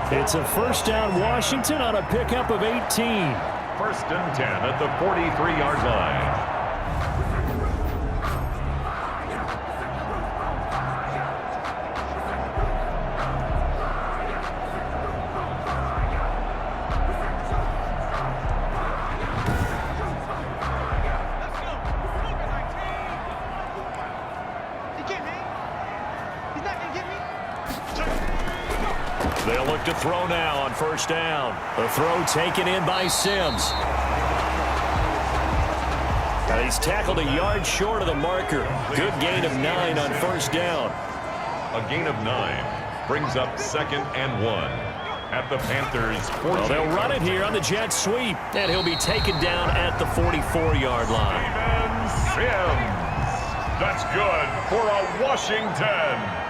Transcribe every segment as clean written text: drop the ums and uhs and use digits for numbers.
It's a first down Washington on a pickup of 18. First and 10 at the 43-yard line. They'll look to throw now on first down. The throw taken in by Sims. Now he's tackled a yard short of the marker. Good gain of 9 on first down. A gain of 9 brings up 2nd and 1 at the Panthers' 14. Well, they'll run it here on the jet sweep, and he'll be taken down at the 44-yard line. Steven Sims. That's good for a Washington.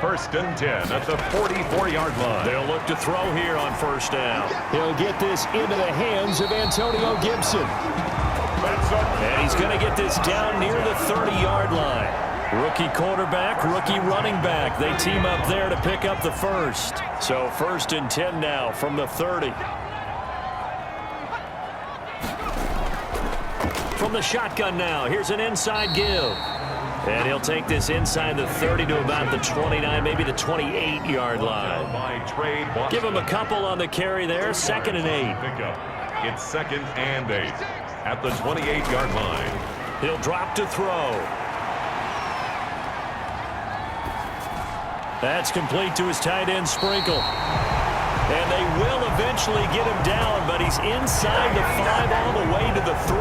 First and 10 at the 44-yard line. They'll look to throw here on first down. He'll get this into the hands of Antonio Gibson. And he's going to get this down near the 30-yard line. Rookie quarterback, rookie running back. They team up there to pick up the first. So first and 10 now from the 30. From the shotgun now, here's an inside give. And he'll take this inside the 30 to about the 29, maybe the 28-yard line. Give him a couple on the carry there, 2nd and 8. It's 2nd and 8 at the 28-yard line. He'll drop to throw. That's complete to his tight end, Sprinkle. And they will eventually get him down, but he's inside the 5 all the way to the 3.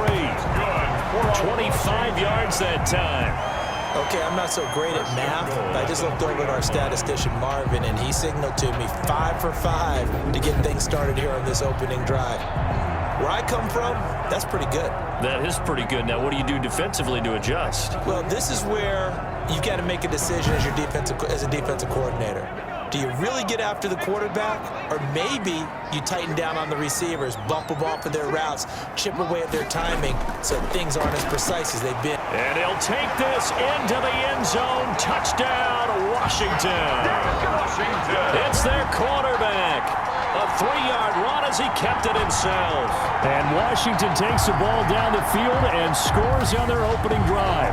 25 yards that time. Okay, I'm not so great at math. I just looked over at our statistician, Marvin, and he signaled to me 5 for 5 to get things started here on this opening drive. Where I come from, that's pretty good. That is pretty good. Now, what do you do defensively to adjust? Well, this is where you've got to make a decision as a defensive coordinator. Do you really get after the quarterback? Or maybe you tighten down on the receivers, bump them off of their routes, chip away at their timing so things aren't as precise as they've been. And he'll take this into the end zone. Touchdown, Washington. It's their quarterback. A 3-yard run as he kept it himself. And Washington takes the ball down the field and scores on their opening drive.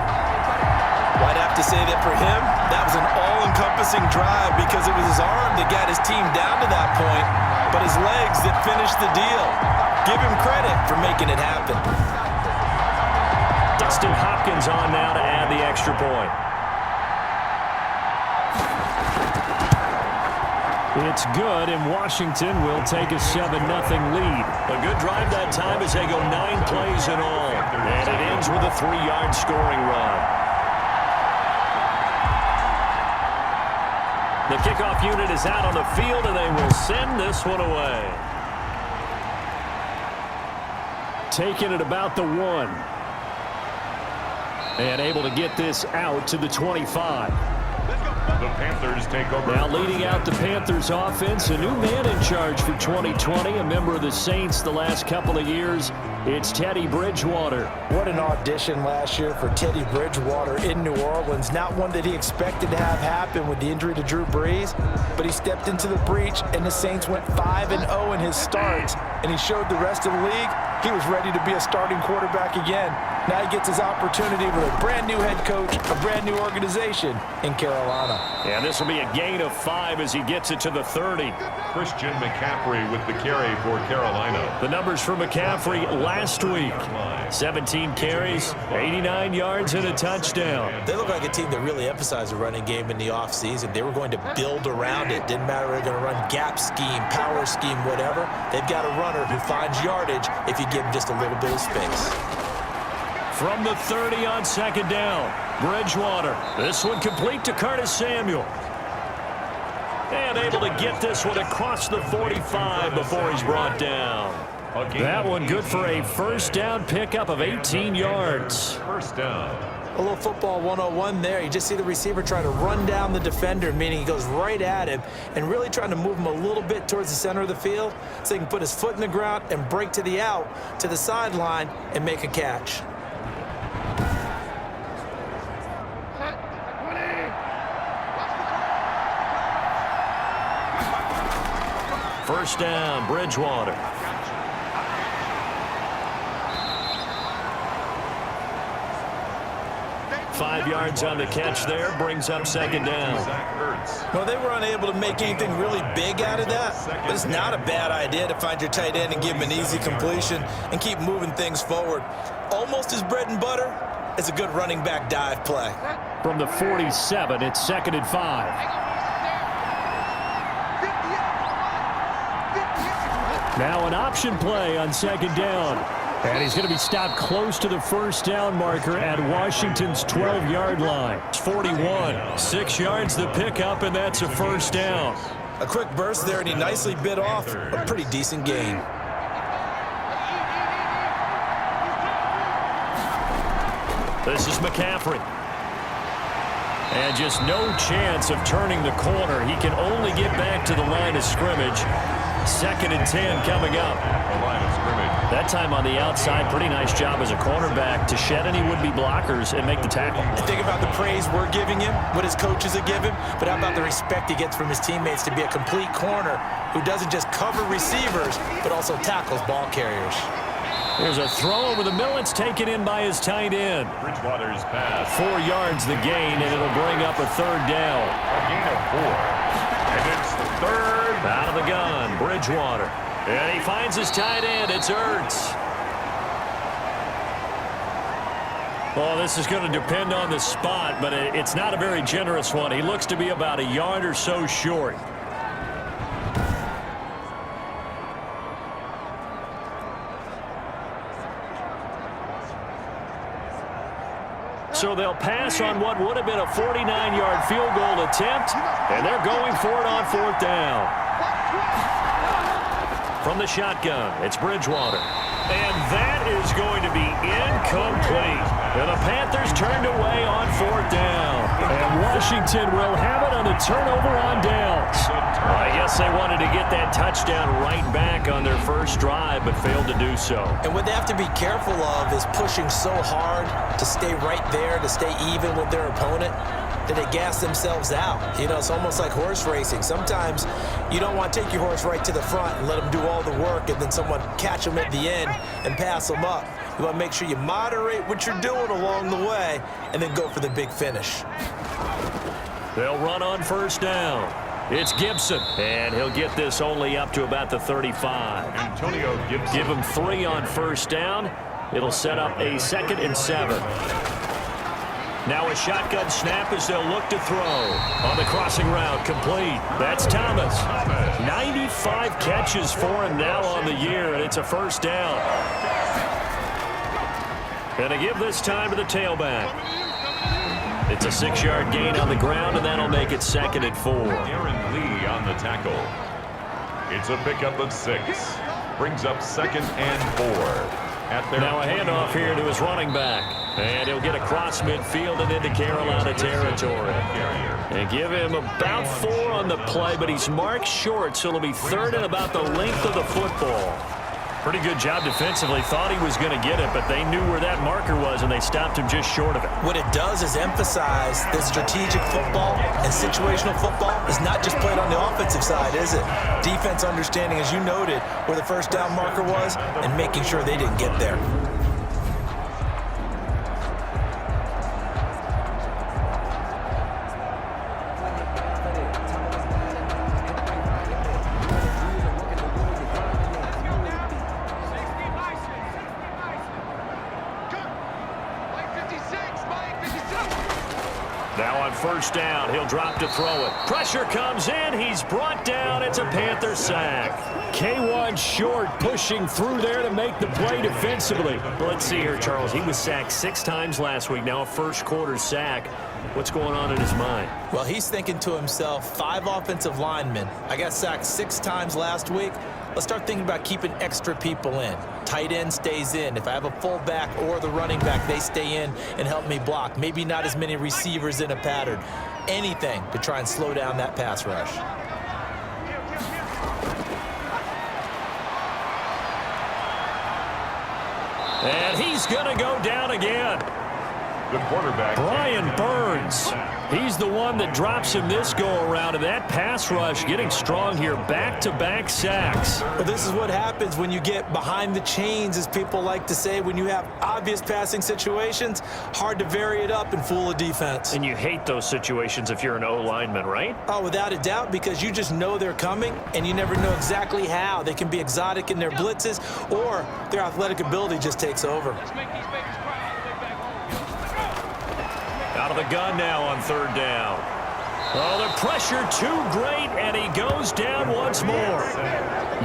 Well, I'd have to say that for him, that was an all-encompassing drive because it was his arm that got his team down to that point, but his legs that finished the deal. Give him credit for making it happen. Dustin Hopkins on now to add the extra point. It's good, and Washington will take a 7-0 lead. A good drive that time as they go 9 plays in all. And it ends with a 3-yard scoring run. The kickoff unit is out on the field, and they will send this one away. Taking it about the 1. And able to get this out to the 25. The Panthers take over. Now leading out the Panthers offense, a new man in charge for 2020, a member of the Saints the last couple of years. It's Teddy Bridgewater. What an audition last year for Teddy Bridgewater in New Orleans. Not one that he expected to have happen with the injury to Drew Brees, but he stepped into the breach, and the Saints went 5-0 in his starts, and he showed the rest of the league he was ready to be a starting quarterback again. Now he gets his opportunity with a brand new head coach, a brand new organization in Carolina. And this will be a gain of 5 as he gets it to the 30. Christian McCaffrey with the carry for Carolina. The numbers for McCaffrey last week. 17 carries, 89 yards, and a touchdown. They look like a team that really emphasized the running game in the offseason. They were going to build around it. Didn't matter if they're going to run gap scheme, power scheme, whatever. They've got a runner who finds yardage if you give him just a little bit of space. From the 30 on 2nd down, Bridgewater. This one complete to Curtis Samuel. And able to get this one across the 45 before he's brought down. That one good for a first down pickup of 18 yards. First down. A little football 101 there. You just see the receiver trying to run down the defender, meaning he goes right at him and really trying to move him a little bit towards the center of the field so he can put his foot in the ground and break to the out, to the sideline, and make a catch. First down, Bridgewater. Five yards on the catch there, brings up second down. Well, they were unable to make anything really big out of that, but it's not a bad idea to find your tight end and give him an easy completion and keep moving things forward. Almost his bread and butter. It's a good running back dive play. From the 47, it's 2nd and 5. Now an option play on 2nd down. And he's going to be stopped close to the first down marker at Washington's 12-yard line. It's 41. 6 yards the pickup, and that's a first down. A quick burst there, and he nicely bit off a pretty decent gain. This is Mccaffrey. And just no chance of turning the corner. He can only get back to the line of scrimmage. 2nd and 10 coming up. The line of scrimmage. That time on the outside, pretty nice job as a cornerback to shed any would-be blockers and make the tackle. Think about the praise we're giving him, what his coaches are giving, but how about the respect he gets from his teammates to be a complete corner who doesn't just cover receivers, but also tackles ball carriers. There's a throw over the middle. It's taken in by his tight end. Bridgewater's pass. 4 yards the gain, and it'll bring up a third down. A gain of 4. And it's third. Out of the gun, Bridgewater. And he finds his tight end. It's Ertz. Well, this is going to depend on the spot, but it's not a very generous one. He looks to be about a yard or so short. So they'll pass on what would have been a 49-yard field goal attempt, and they're going for it on 4th down. From the shotgun, it's Bridgewater. And that is going to be incomplete. And the Panthers turned away on 4th down. And Washington will have it on the turnover on downs. I guess they wanted to get that touchdown right back on their first drive, but failed to do so. And what they have to be careful of is pushing so hard to stay right there, to stay even with their opponent, that they gas themselves out. You know, it's almost like horse racing. Sometimes you don't want to take your horse right to the front and let them do all the work and then someone catch them at the end and pass them up. You want to make sure you moderate what you're doing along the way and then go for the big finish. They'll run on first down. It's Gibson, and he'll get this only up to about the 35. Antonio Gibson. Give him 3 on first down. It'll set up a 2nd and 7. Now a shotgun snap as they'll look to throw. On the crossing route, complete. That's Thomas. 95 catches for him now on the year, and it's a first down. And to give this time to the tailback. It's a 6-yard gain on the ground, and that'll make it 2nd and 4. Aaron Lee on the tackle. It's a pickup of 6. Brings up 2nd and 4. Now a handoff here to his running back. And he'll get across midfield and into Carolina territory. And give him about 4 on the play, but he's marked short, so it'll be 3rd and about the length of the football. Pretty good job defensively. Thought he was going to get it, but they knew where that marker was, and they stopped him just short of it. What it does is emphasize that strategic football and situational football is not just played on the offensive side, is it? Defense understanding, as you noted, where the first down marker was and making sure they didn't get there. Now on first down, he'll drop to throw it. Pressure comes in. He's brought down. It's a Panther sack. K1 short, pushing through there to make the play defensively. Let's see here, Charles. He was sacked 6 times last week. Now a first-quarter sack. What's going on in his mind? Well, he's thinking to himself, 5 offensive linemen. I got sacked 6 times last week. Let's start thinking about keeping extra people in. Tight end stays in. If I have a fullback or the running back, they stay in and help me block. Maybe not as many receivers in a pattern. Anything to try and slow down that pass rush. And he's going to go down again. The quarterback, Brian Burns. He's the one that drops him this go-around, and that pass rush getting strong here. Back-to-back sacks. Well, this is what happens when you get behind the chains, as people like to say. When you have obvious passing situations, hard to vary it up and fool a defense. And you hate those situations if you're an O-lineman, right? Oh, without a doubt, because you just know they're coming, and you never know exactly how. They can be exotic in their blitzes, or their athletic ability just takes over. Out of the gun now on third down. Oh, the pressure too great, and he goes down once more.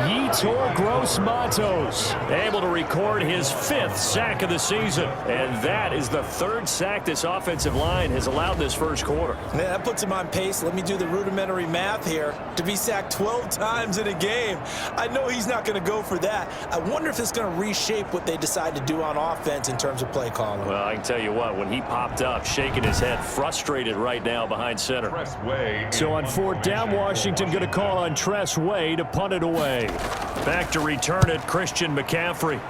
Yetur Gross-Matos able to record his 5th sack of the season. And that is the 3rd sack this offensive line has allowed this first quarter. Man, that puts him on pace. Let me do the rudimentary math here. To be sacked 12 times in a game, I know he's not going to go for that. I wonder if it's going to reshape what they decide to do on offense in terms of play calling. Well, I can tell you what, when he popped up, shaking his head, frustrated right now behind center. So on 4th down, Washington going to call on Tress Way to punt it away. Back to return it, Christian McCaffrey.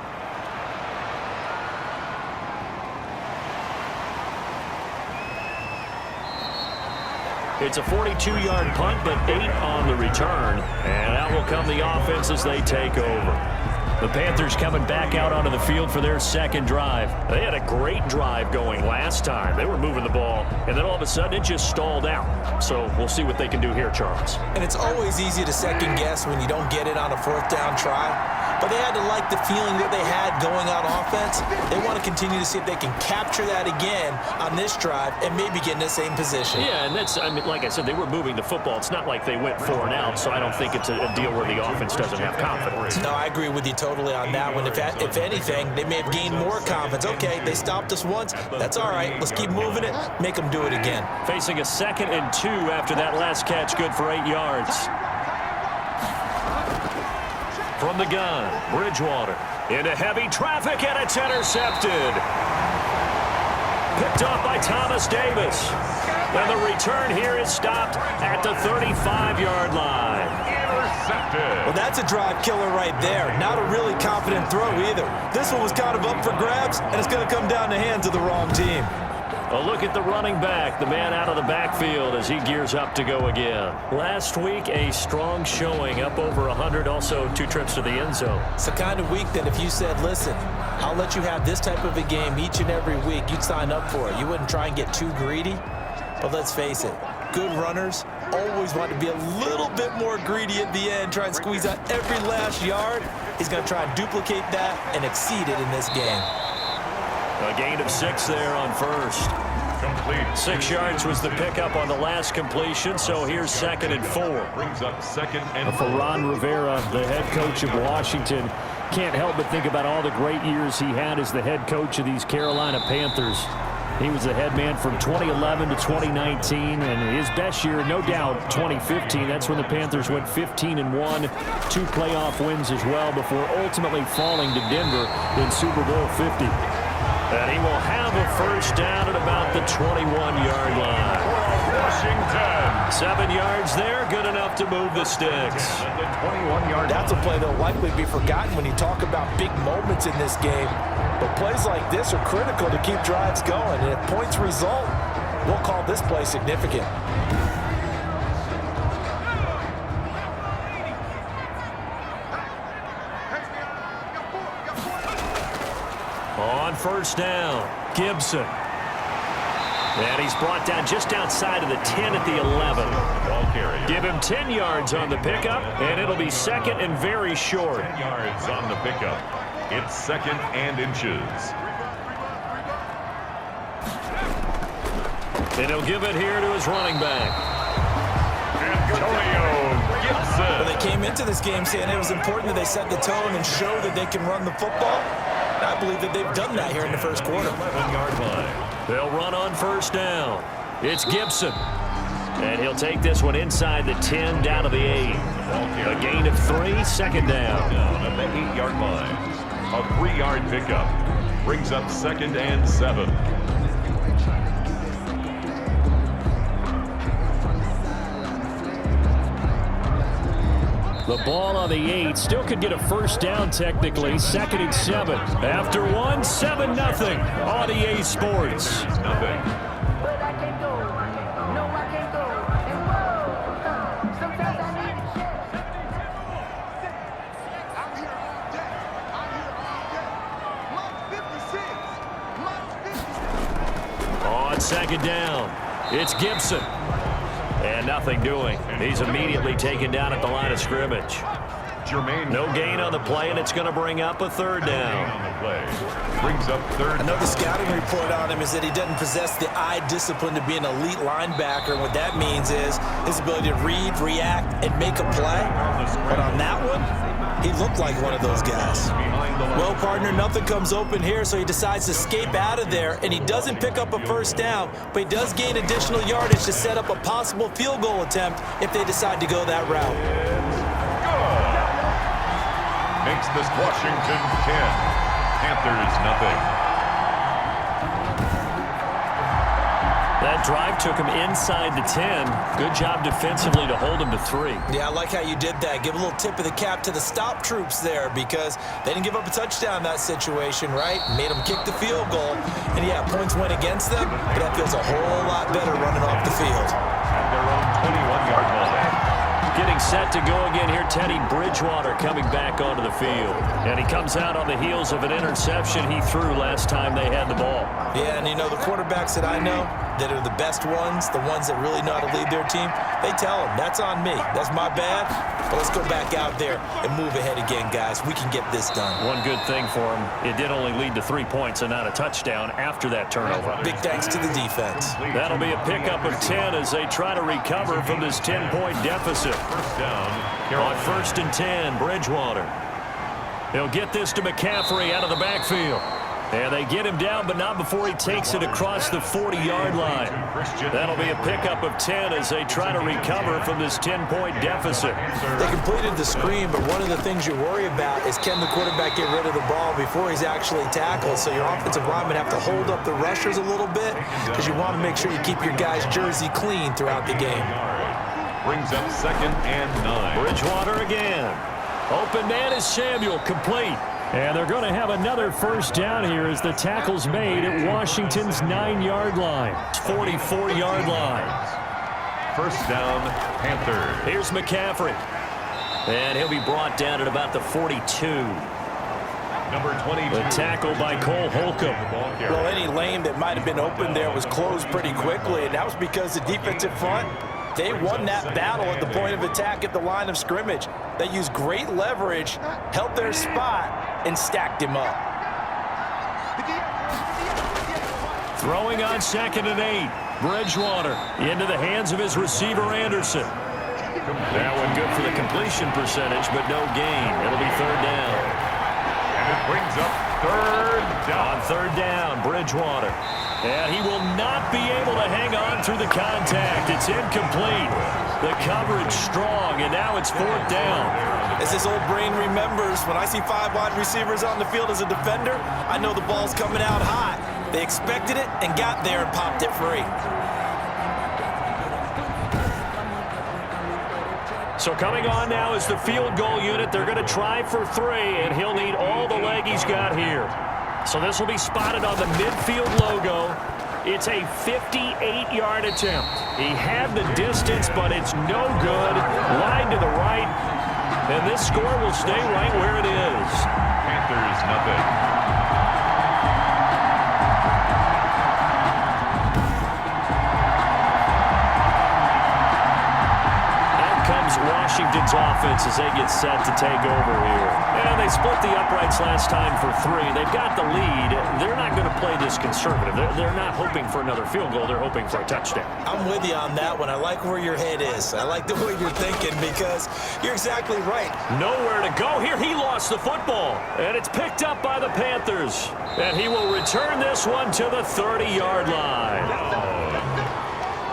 It's a 42-yard punt, but 8 on the return. And out will come the offense as they take over. The Panthers coming back out onto the field for their 2nd drive. They had a great drive going last time. They were moving the ball, and then all of a sudden it just stalled out. So we'll see what they can do here, Charles. And it's always easy to second guess when you don't get it on a 4th down try. But they had to like the feeling that they had going on offense. They want to continue to see if they can capture that again on this drive and maybe get in the same position. Yeah, and that's, I mean, like I said, they were moving the football. It's not like they went 4 and out, so I don't think it's a deal where the offense doesn't have confidence. No, I agree with you totally on that one. If anything, they may have gained more confidence. Okay, they stopped us once. That's all right. Let's keep moving it. Make them do it again. Facing a 2nd and 2 after that last catch, good for 8 yards. From the gun, Bridgewater into heavy traffic, and it's intercepted. Picked off by Thomas Davis. And the return here is stopped at the 35-yard line. Intercepted. Well, that's a drive killer right there. Not a really confident throw either. This one was kind of up for grabs, and it's going to come down the hands of the wrong team. A look at the running back, the man out of the backfield as he gears up to go again. Last week, a strong showing, up over 100, also 2 trips to the end zone. It's the kind of week that if you said, listen, I'll let you have this type of a game each and every week, you'd sign up for it. You wouldn't try and get too greedy. But let's face it, good runners always want to be a little bit more greedy at the end, try and squeeze out every last yard. He's going to try and duplicate that and exceed it in this game. A gain of 6 there on first. Complete. 6 yards was the pickup on the last completion, so here's 2nd and 4. Brings up 2nd and For Ron Rivera, the head coach of Washington, can't help but think about all the great years he had as the head coach of these Carolina Panthers. He was the head man from 2011 to 2019, and his best year, no doubt, 2015. That's when the Panthers went 15-1, 2 playoff wins as well before ultimately falling to Denver in Super Bowl 50. And he will have a first down at about the 21-yard line. Washington. 7 yards there, good enough to move the sticks. The 21-yard That's a play that'll likely be forgotten when you talk about big moments in this game. But plays like this are critical to keep drives going. And if points result, we'll call this play significant. On first down, Gibson. And he's brought down just outside of the 10 at the 11. Ball carrier. Give him 10 yards on the pickup, and it'll be 2nd and very short. 10 yards on the pickup. It's 2nd and inches. And he'll give it here to his running back. Antonio Gibson. Well, they came into this game saying it was important that they set the tone and show that they can run the football. And I believe that they've done that here in the first quarter. 11-yard line. They'll run on first down. It's Gibson. And he'll take this one inside the 10 down to the 8. A gain of 3, 2nd down. Down at the 8-yard line. A 3-yard pickup. Brings up 2nd and 7. The ball on the 8 still could get a first down technically. 2nd and 7. After 1, 7-0 on EA Sports. Nothing. second down. It's Gibson. And nothing doing. He's immediately taken down at the line of scrimmage. No gain on the play, and it's going to bring up a third down. Brings up third. I know the scouting report on him is that he doesn't possess the eye discipline to be an elite linebacker. And what that means is his ability to read, react, and make a play. But on that one, he looked like one of those guys. Well, partner, nothing comes open here, so he decides to escape out of there, and he doesn't pick up a first down, but he does gain additional yardage to set up a possible field goal attempt if they decide to go that route. Makes this Washington 10. Panthers nothing. That drive took him inside the 10. Good job defensively to hold him to 3. Yeah, I like how you did that. Give a little tip of the cap to the stop troops there because they didn't give up a touchdown in that situation, right? Made them kick the field goal. And, yeah, points went against them, but that feels a whole lot better running off the field. At their own 21-yard line. Getting set to go again here, Teddy Bridgewater coming back onto the field. And he comes out on the heels of an interception he threw last time they had the ball. Yeah, and you know, the quarterbacks that I know that are the best ones, the ones that really know how to lead their team, they tell them, that's on me. That's my bad. But let's go back out there and move ahead again, guys. We can get this done. One good thing for him, it did only lead to 3 points and not a touchdown after that turnover. Big thanks to the defense. That'll be a pickup of 10 as they try to recover from this 10-point deficit. First down. On 1st and 10, Bridgewater. He'll get this to McCaffrey out of the backfield. And they get him down, but not before he takes it across the 40-yard line. That'll be a pickup of 10 as they try to recover from this 10-point deficit. They completed the screen, but one of the things you worry about is can the quarterback get rid of the ball before he's actually tackled? So your offensive linemen have to hold up the rushers a little bit because you want to make sure you keep your guy's jersey clean throughout the game. Brings up 2nd and 9. Bridgewater again. Open man is Samuel, complete. And they're going to have another first down here as the tackle's made at Washington's 9-yard line. 44-yard line. First down, Panthers. Here's McCaffrey. And he'll be brought down at about the 42. Number 22. The tackle by Cole Holcomb. Well, any lane that might have been open there was closed pretty quickly, and that was because the defensive front, they won that battle at the point of attack at the line of scrimmage. They used great leverage, held their spot, and stacked him up. Throwing on 2nd and 8. Bridgewater into the hands of his receiver, Anderson. That one good for the completion percentage, but no gain. It'll be 3rd down. And it brings up 3rd down. On 3rd down, Bridgewater. And he will not be able to hang on through the contact. It's incomplete. The coverage strong, and now it's 4th down. As this old brain remembers, when I see 5 wide receivers on the field as a defender, I know the ball's coming out hot. They expected it and got there and popped it free. So coming on now is the field goal unit. They're going to try for 3, and he'll need all the leg he's got here. So this will be spotted on the midfield logo. It's a 58-yard attempt. He had the distance, but it's no good. Line to the right. And this score will stay right where it is. Panthers nothing. Washington's offense as they get set to take over here. And they split the uprights last time for 3. They've got the lead. They're not going to play this conservative. They're not hoping for another field goal. They're hoping for a touchdown. I'm with you on that one. I like where your head is. I like the way you're thinking because you're exactly right. Nowhere to go here. He lost the football. And it's picked up by the Panthers. And he will return this one to the 30-yard line.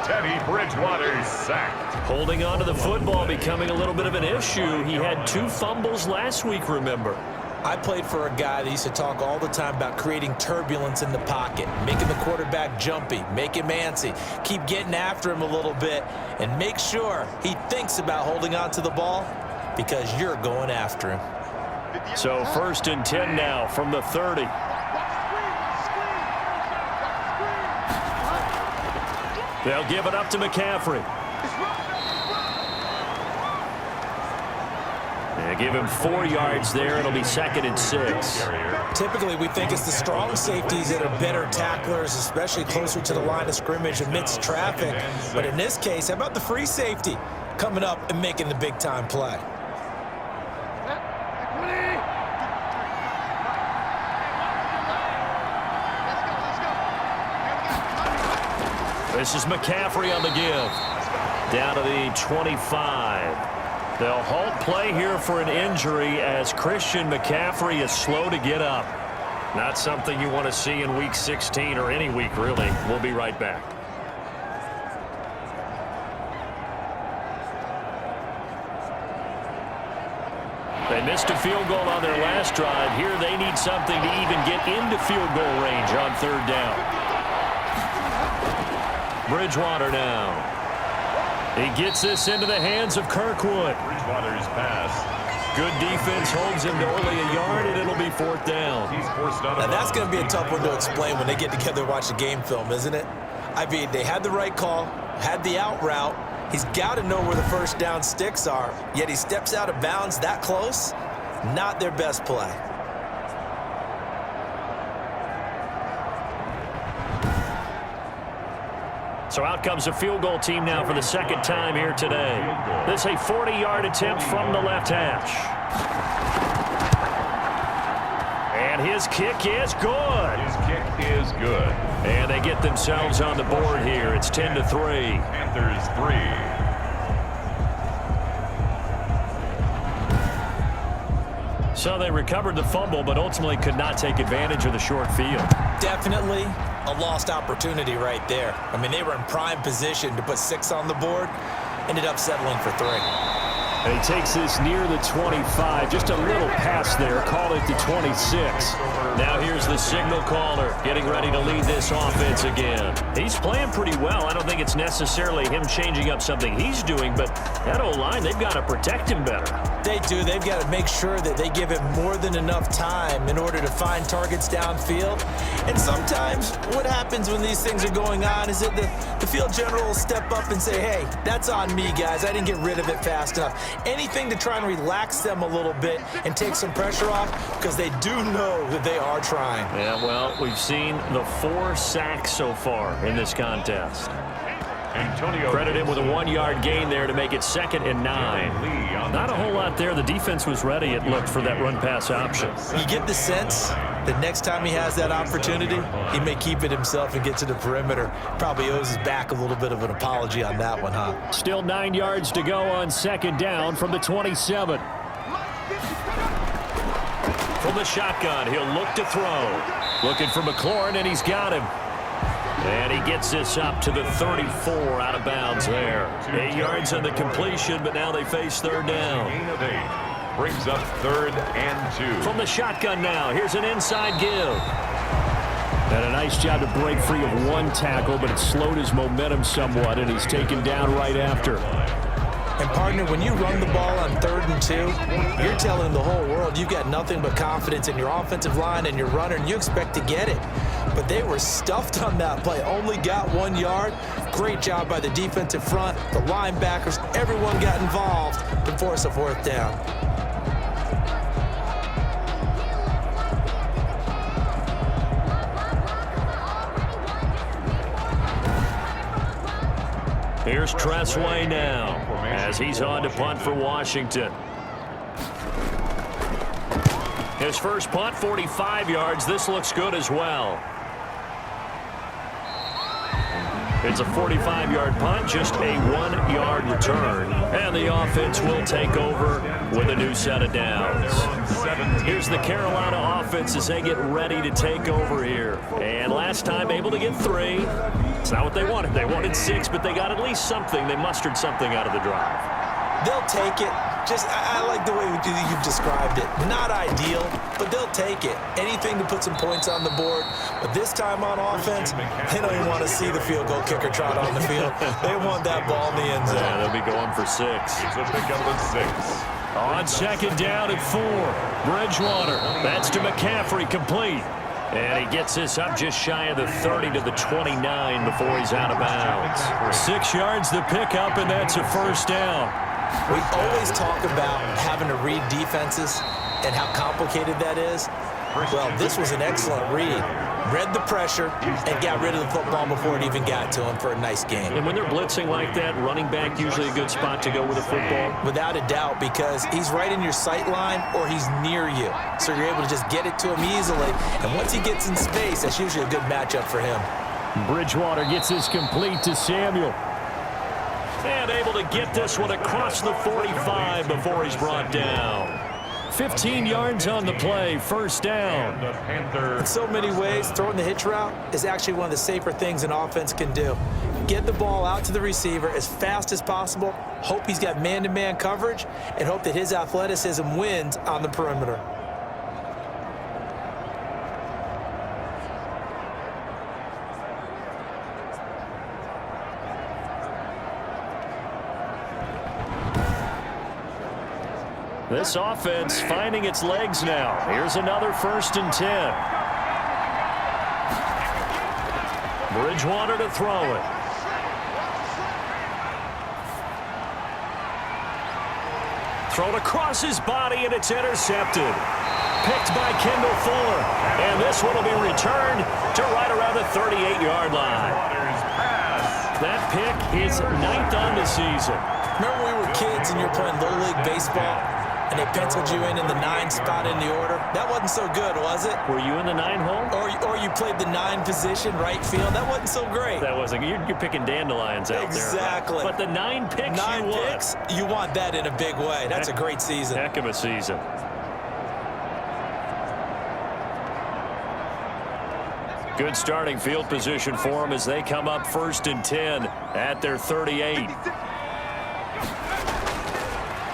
Teddy Bridgewater sacked. Holding on to the football becoming a little bit of an issue. He had 2 fumbles last week, remember. I played for a guy that used to talk all the time about creating turbulence in the pocket, making the quarterback jumpy, make him antsy, keep getting after him a little bit, and make sure he thinks about holding on to the ball because you're going after him. So 1st and 10 now from the 30. They'll give it up to McCaffrey. They give him 4 yards there. It'll be 2nd and 6. Typically, we think it's the strong safeties that are better tacklers, especially closer to the line of scrimmage amidst traffic. But in this case, how about the free safety coming up and making the big-time play? This is McCaffrey on the give. Down to the 25. They'll halt play here for an injury as Christian McCaffrey is slow to get up. Not something you want to see in Week 16 or any week, really. We'll be right back. They missed a field goal on their last drive. Here they need something to even get into field goal range on 3rd down. Bridgewater now. He gets this into the hands of Kirkwood. Bridgewater's pass. Good defense holds him to only a yard, and it'll be 4th down. He's forced out of Now, that's bounds. going to be a tough one to explain when they get together and watch the game film, isn't it? I mean, they had the right call, had the out route. He's got to know where the 1st down sticks are, yet he steps out of bounds that close. Not their best play. So out comes a field goal team now for the 2nd time here today. This is a 40-yard attempt from the left hash. And his kick is good. His kick is good. And they get themselves on the board here. It's 10-3. Panthers 3. So they recovered the fumble, but ultimately could not take advantage of the short field. Definitely a lost opportunity right there. I mean, they were in prime position to put 6 on the board, ended up settling for 3. And he takes this near the 25. Just a little pass there. Call it the 26. Now here's the signal caller getting ready to lead this offense again. He's playing pretty well. I don't think it's necessarily him changing up something he's doing, but that O-line, they've got to protect him better. They do. They've got to make sure that they give him more than enough time in order to find targets downfield. And sometimes what happens when these things are going on is that the field general will step up and say, hey, that's on me, guys. I didn't get rid of it fast enough. Anything to try and relax them a little bit and take some pressure off, because they do know that they are trying. Yeah, well, we've seen the 4 sacks so far in this contest. Credit him with a 1-yard gain there to make it 2nd and 9. Not a whole lot there. The defense was ready, it looked, for that run-pass option. You get the sense that next time he has that opportunity, he may keep it himself and get to the perimeter. Probably owes his back a little bit of an apology on that one, huh? Still 9 yards to go on 2nd down from the 27. From the shotgun, he'll look to throw. Looking for McLaurin, and he's got him. And he gets this up to the 34, out of bounds there. 8 yards on the completion, but now they face 3rd down. Gain of 8. Brings up 3rd and 2. From the shotgun now, here's an inside give. And a nice job to break free of 1 tackle, but it slowed his momentum somewhat, and he's taken down right after. And, partner, when you run the ball on 3rd and 2, you're telling the whole world you've got nothing but confidence in your offensive line and your runner, and you expect to get it. But they were stuffed on that play, only got 1 yard. Great job by the defensive front, the linebackers, everyone got involved to force a 4th down. Here's Tressway now as he's on to punt for Washington. His first punt, 45 yards. This looks good as well. It's a 45-yard punt, just a 1-yard return. And the offense will take over with a new set of downs. Here's the Carolina offense as they get ready to take over here. And last time able to get 3. It's not what they wanted. They wanted 6, but they got at least something. They mustered something out of the drive. They'll take it. I like the way you've described it. Not ideal, but they'll take it. Anything to put some points on the board. But this time on offense, they don't even want to see the field goal kicker trot on the field. They want that ball in the end zone. Yeah, they'll be going for 6. It's a pickup of 6. On 2nd down at 4. Bridgewater. That's to McCaffrey, complete. And he gets this up just shy of the 30 to the 29 before he's out of bounds. 6 yards the pickup, and that's a 1st down. We always talk about having to read defenses and how complicated that is. Well, this was an excellent read. Read the pressure and got rid of the football before it even got to him for a nice gain. And when they're blitzing like that, running back usually a good spot to go with the football? Without a doubt, because he's right in your sight line or he's near you. So you're able to just get it to him easily. And once he gets in space, that's usually a good matchup for him. Bridgewater gets this complete to Samuel. And able to get this one across the 45 before he's brought down. 15 yards on the play, first down. In so many ways, throwing the hitch route is actually one of the safer things an offense can do. Get the ball out to the receiver as fast as possible, hope he's got man-to-man coverage, and hope that his athleticism wins on the perimeter. This offense finding its legs now. Here's another 1st and 10. Bridgewater to throw it. Thrown across his body, and it's intercepted. Picked by Kendall Fuller. And this one will be returned to right around the 38-yard line. That pick is 9th on the season. Remember when we were kids and you were playing Little League Baseball? And they penciled you in the 9 spot in the order. That wasn't so good, was it? Were you in the 9 hole? Or you played the 9 position, right field. That wasn't so great. That wasn't. You're picking dandelions out there. Exactly. But the 9 picks 9 picks, you want that in a big way. That's a great season. Heck of a season. Good starting field position for them as they come up 1st and 10 at their 38.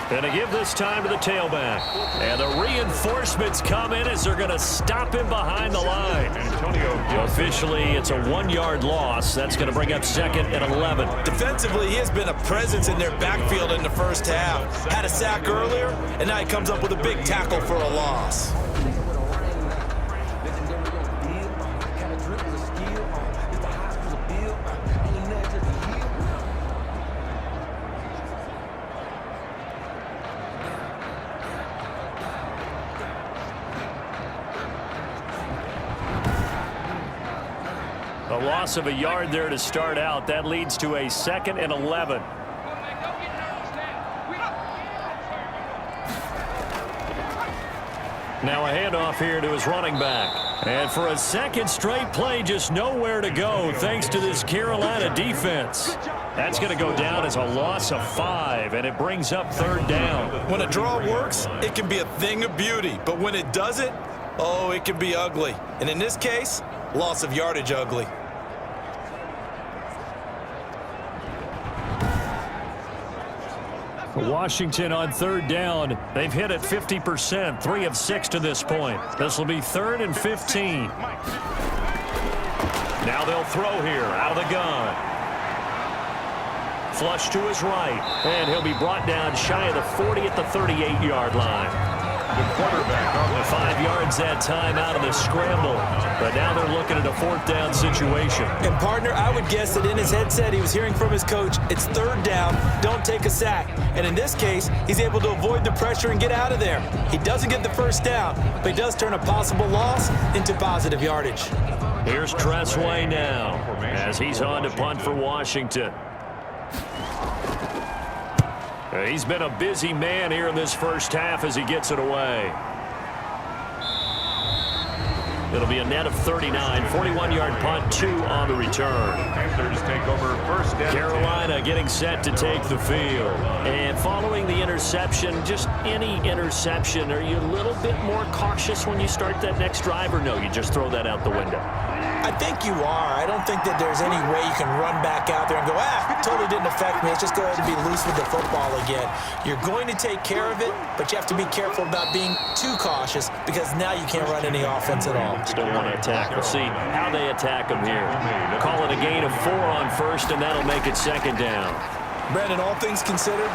Going to give this time to the tailback. And the reinforcements come in as they're going to stop him behind the line. Officially, it's a 1-yard loss. That's going to bring up 2nd and 11. Defensively, he has been a presence in their backfield in the first half. Had a sack earlier, and now he comes up with a big tackle for a loss. A loss of a yard there to start out. That leads to a 2nd and 11. Now a handoff here to his running back. And for a second straight play, just nowhere to go thanks to this Carolina defense. That's going to go down as a loss of 5, and it brings up 3rd down. When a draw works, it can be a thing of beauty. But when it doesn't, oh, it can be ugly. And in this case, loss of yardage ugly. Washington on 3rd down. They've hit it 50%, 3 of 6 to this point. This will be 3rd and 15. Now they'll throw here out of the gun. Flush to his right, and he'll be brought down shy of the 40 at the 38-yard line. The quarterback on the 5 yards that time out of the scramble. But now they're looking at a 4th down situation. And, partner, I would guess that in his headset he was hearing from his coach, it's 3rd down, don't take a sack. And in this case, he's able to avoid the pressure and get out of there. He doesn't get the 1st down, but he does turn a possible loss into positive yardage. Here's Tressway now as he's on to punt for Washington. He's been a busy man here in this first half as he gets it away. It'll be a net of 39, 41-yard punt, 2 on the return. Panthers take over 1st down. Carolina getting set to take the field. And following the interception, just any interception, are you a little bit more cautious when you start that next drive, or no, you just throw that out the window? I think you are. I don't think that there's any way you can run back out there and go, totally didn't affect me. Let's just go ahead and be loose with the football again. You're going to take care of it, but you have to be careful about being too cautious because now you can't run any offense at all. Still want to attack. We'll see how they attack him here. Call it a gain of 4 on 1st, and that'll make it 2nd down. Brandon, all things considered,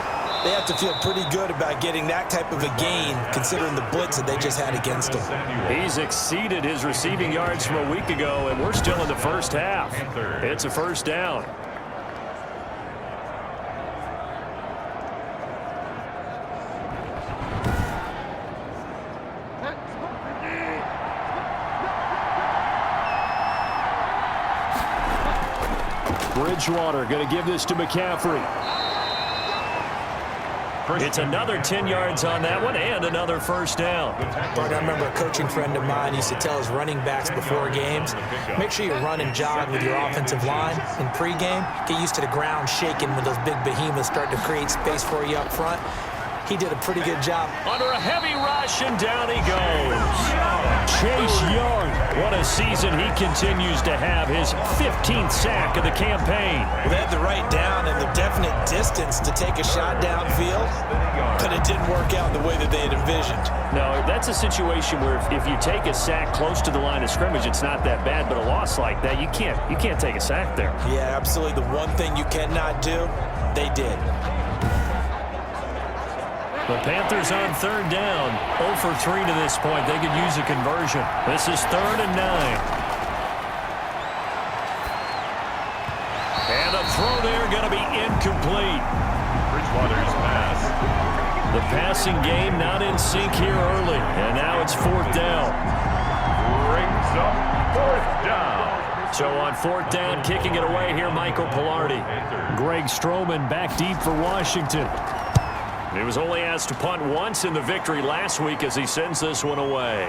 they have to feel pretty good about getting that type of a gain considering the blitz that they just had against him. He's exceeded his receiving yards from a week ago, and we're still in the first half. It's a 1st down. Bridgewater going to give this to McCaffrey. It's another 10 yards on that one and another first down. Bart, I remember a coaching friend of mine used to tell his running backs before games, make sure you run and jog with your offensive line in pregame. Get used to the ground shaking when those big behemoths start to create space for you up front. He did a pretty good job. Under a heavy rush, and down he goes. Chase Young, what a season he continues to have. His 15th sack of the campaign. They had the right down and the definite distance to take a shot downfield, but it didn't work out the way that they had envisioned. No, that's a situation where if you take a sack close to the line of scrimmage, it's not that bad, but a loss like that, you can't take a sack there. Yeah, absolutely. The one thing you cannot do, they did. The Panthers on third down. 0 for 3 to this point. They could use a conversion. This is 3rd and 9. And a throw there going to be incomplete. Bridgewater's pass. The passing game not in sync here early. And now it's 4th down. Brings up 4th down. So on 4th down, kicking it away here, Michael Pilardi. Greg Stroman back deep for Washington. He was only asked to punt once in the victory last week as he sends this one away.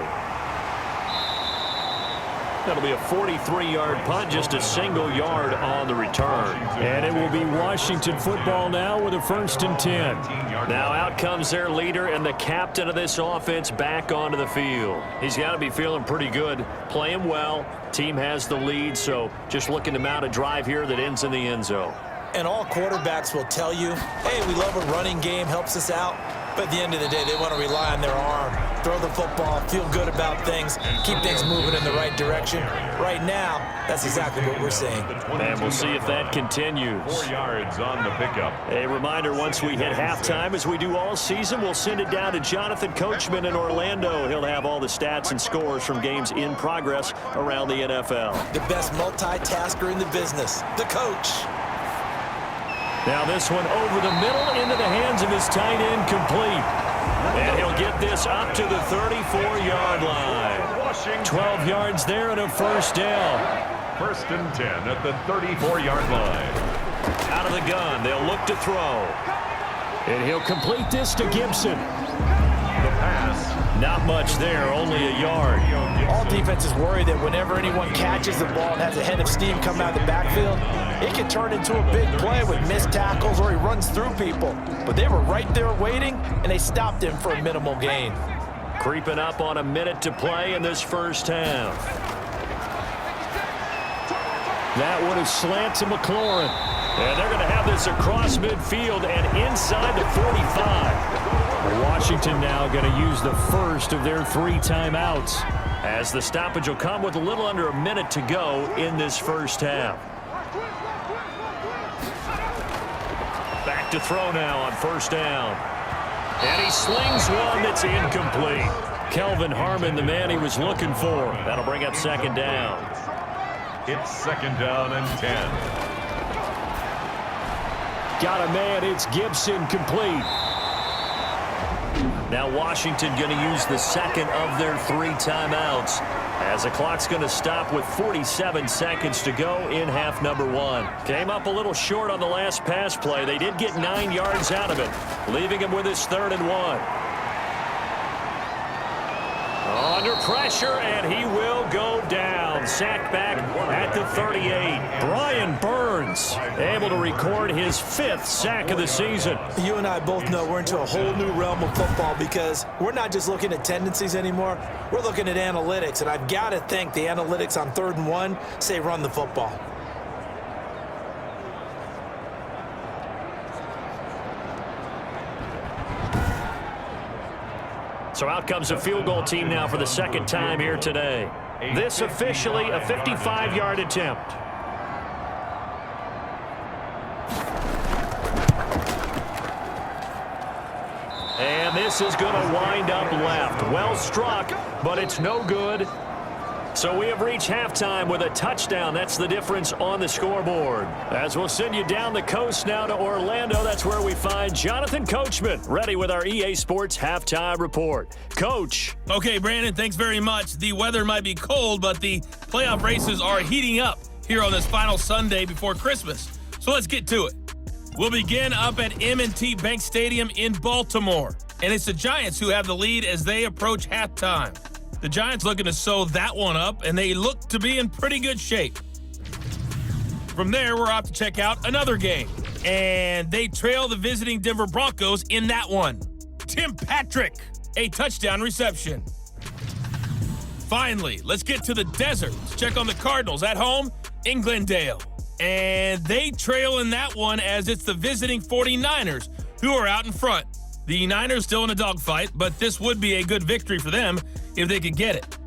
That'll be a 43-yard punt, just a single yard on the return. And it will be Washington football now with a 1st and 10. Now out comes their leader and the captain of this offense back onto the field. He's got to be feeling pretty good, playing well. Team has the lead, so just looking to mount a drive here that ends in the end zone. And all quarterbacks will tell you, hey, we love a running game, helps us out. But at the end of the day, they want to rely on their arm, throw the football, feel good about things, keep things moving in the right direction. Right now, that's exactly what we're seeing. And we'll see if that continues. 4 yards on the pickup. A reminder, once we hit halftime, as we do all season, we'll send it down to Jonathan Coachman in Orlando. He'll have all the stats and scores from games in progress around the NFL. The best multitasker in the business, the coach. Now this one over the middle into the hands of his tight end, complete. And he'll get this up to the 34-yard line. 12 yards there and a 1st down. 1st and 10 at the 34-yard line. Out of the gun, they'll look to throw. And he'll complete this to Gibson. The pass. Not much there, only a yard. All defenses worry that whenever anyone catches the ball and has a head of steam come out of the backfield, it can turn into a big play with missed tackles or he runs through people. But they were right there waiting, and they stopped him for a minimal gain. Creeping up on a minute to play in this first half. That one is slant to McLaurin. And they're going to have this across midfield and inside the 45. Washington now going to use the first of their 3 timeouts, as the stoppage will come with a little under a minute to go in this first half. Back to throw now on 1st down. And he slings one that's incomplete. Kelvin Harmon, the man he was looking for. That'll bring up 2nd down. It's 2nd down and 10. Got a man, it's Gibson, complete. Now Washington going to use the 2nd of their 3 timeouts, as the clock's going to stop with 47 seconds to go in half number 1. Came up a little short on the last pass play. They did get 9 yards out of it, leaving him with his 3rd and 1. Under pressure, and he will go down. Sacked back at the 38. Brian Burns able to record his 5th sack of the season. You and I both know we're into a whole new realm of football because we're not just looking at tendencies anymore. We're looking at analytics, and I've got to think the analytics on 3rd and 1 say run the football. So out comes a field goal team now for the 2nd time here today. This officially a 55-yard attempt. And this is going to wind up left. Well struck, but it's no good. So we have reached halftime with a touchdown. That's the difference on the scoreboard. As we'll send you down the coast now to Orlando, that's where we find Jonathan Coachman, ready with our EA Sports Halftime Report. Coach. Okay, Brandon, thanks very much. The weather might be cold, but the playoff races are heating up here on this final Sunday before Christmas. So let's get to it. We'll begin up at M&T Bank Stadium in Baltimore. And it's the Giants who have the lead as they approach halftime. The Giants looking to sew that one up, and they look to be in pretty good shape. From there, we're off to check out another game. And they trail the visiting Denver Broncos in that one. Tim Patrick, a touchdown reception. Finally, let's get to the desert. Let's check on the Cardinals at home in Glendale. And they trail in that one as it's the visiting 49ers who are out in front. The Niners still in a dogfight, but this would be a good victory for them if they could get it.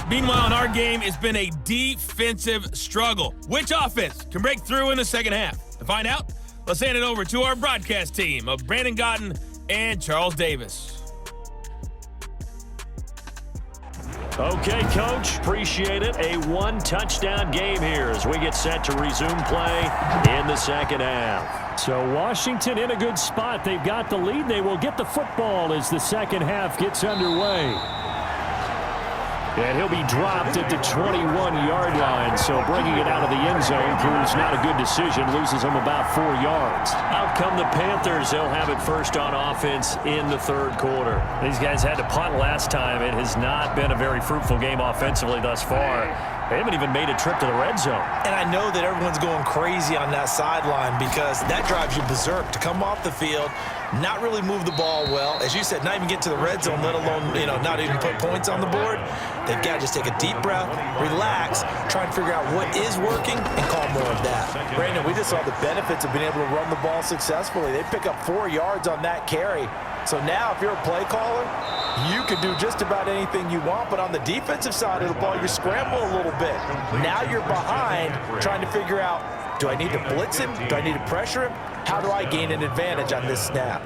Meanwhile, in our game, it's been a defensive struggle. Which offense can break through in the second half? To find out, let's hand it over to our broadcast team of Brandon Gotten and Charles Davis. Okay, Coach, appreciate it. A one-touchdown game here as we get set to resume play in the second half. So Washington in a good spot. They've got the lead. They will get the football as the second half gets underway. And he'll be dropped at the 21-yard line, so bringing it out of the end zone proves not a good decision, loses him about 4 yards. Out come the Panthers. They'll have it first on offense in the third quarter. These guys had to punt last time. It has not been a very fruitful game offensively thus far. They haven't even made a trip to the red zone. And I know that everyone's going crazy on that sideline because that drives you berserk to come off the field, not really move the ball well. As you said, not even get to the red zone, let alone, not even put points on the board. They've got to just take a deep breath, relax, try and figure out what is working, and call more of that. Brandon, we just saw the benefits of being able to run the ball successfully. They pick up 4 yards on that carry. So now if you're a play caller, you can do just about anything you want, but on the defensive side of the ball, you scramble a little bit. Now you're behind trying to figure out, do I need to blitz him? Do I need to pressure him? How do I gain an advantage on this snap?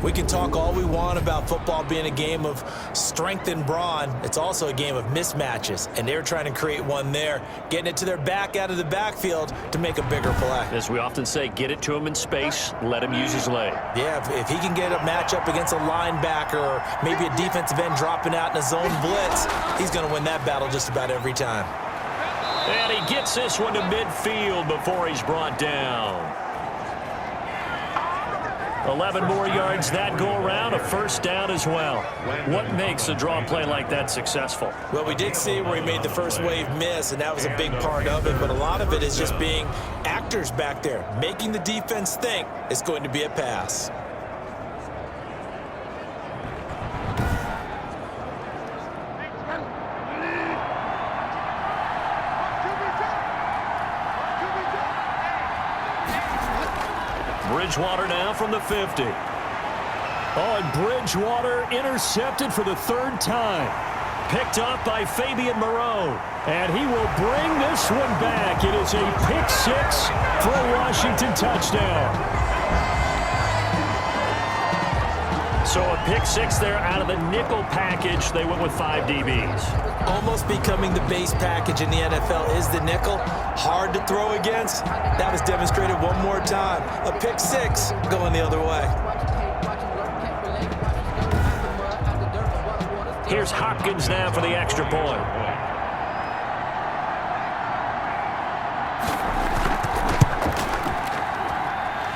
We can talk all we want about football being a game of strength and brawn. It's also a game of mismatches, and they're trying to create one there, getting it to their back out of the backfield to make a bigger play. As we often say, get it to him in space, let him use his leg. Yeah, if he can get a matchup against a linebacker or maybe a defensive end dropping out in a zone blitz, he's going to win that battle just about every time. And he gets this one to midfield before he's brought down. 11 more yards that go around, a first down as well. What makes a draw play like that successful? Well, we did see where he made the first wave miss, and that was a big part of it, but a lot of it is just being actors back there, making the defense think it's going to be a pass. Bridgewater now from the 50. Oh, and Bridgewater intercepted for the third time. Picked up by Fabian Moreau. And he will bring this one back. It is a pick-6 for a Washington touchdown. So a pick-6 there out of the nickel package. They went with 5 DBs. Almost becoming the base package in the NFL is the nickel. Hard to throw against. That was demonstrated one more time. A pick-6 going the other way. Here's Hopkins now for the extra point.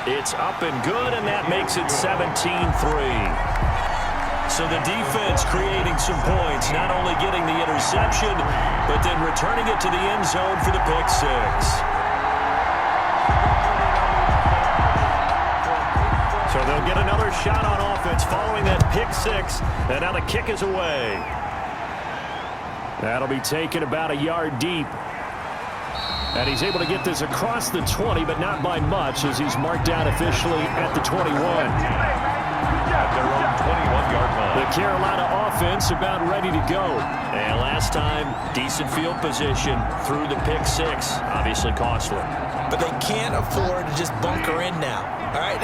It's up and good, and that makes it 17-3. So the defense creating some points, not only getting the interception, but then returning it to the end zone for the pick-6. So they'll get another shot on offense following that pick-6, and now the kick is away. That'll be taken about a yard deep. And he's able to get this across the 20, but not by much, as he's marked out officially at the 21. At their own 21-yard line. The Carolina offense about ready to go. And last time, decent field position through the pick-6. Obviously costly. But they can't afford to just bunker in now. All right,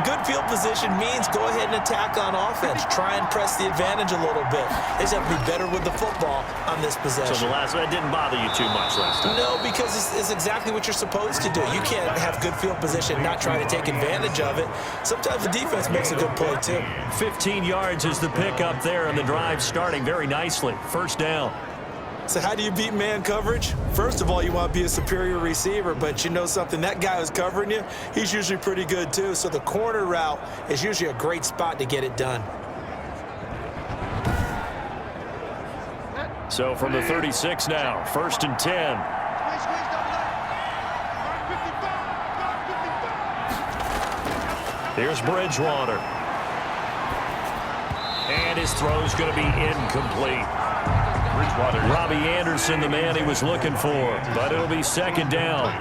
good field position means go ahead and attack on offense. Try and press the advantage a little bit. They just have to be better with the football on this possession. So that didn't bother you too much last time? No, because it's exactly what you're supposed to do. You can't have good field position and not try to take advantage of it. Sometimes the defense makes a good play, too. 15 yards is the pickup there, and the drive starting very nicely. First down. So how do you beat man coverage? First of all, you want to be a superior receiver, but you know something, that guy who's covering you, he's usually pretty good too. So the corner route is usually a great spot to get it done. So from the 36 now, 1st and 10. Here's Bridgewater. And his throw's going to be incomplete. Bridgewater. Robbie Anderson, the man he was looking for, but it'll be 2nd down.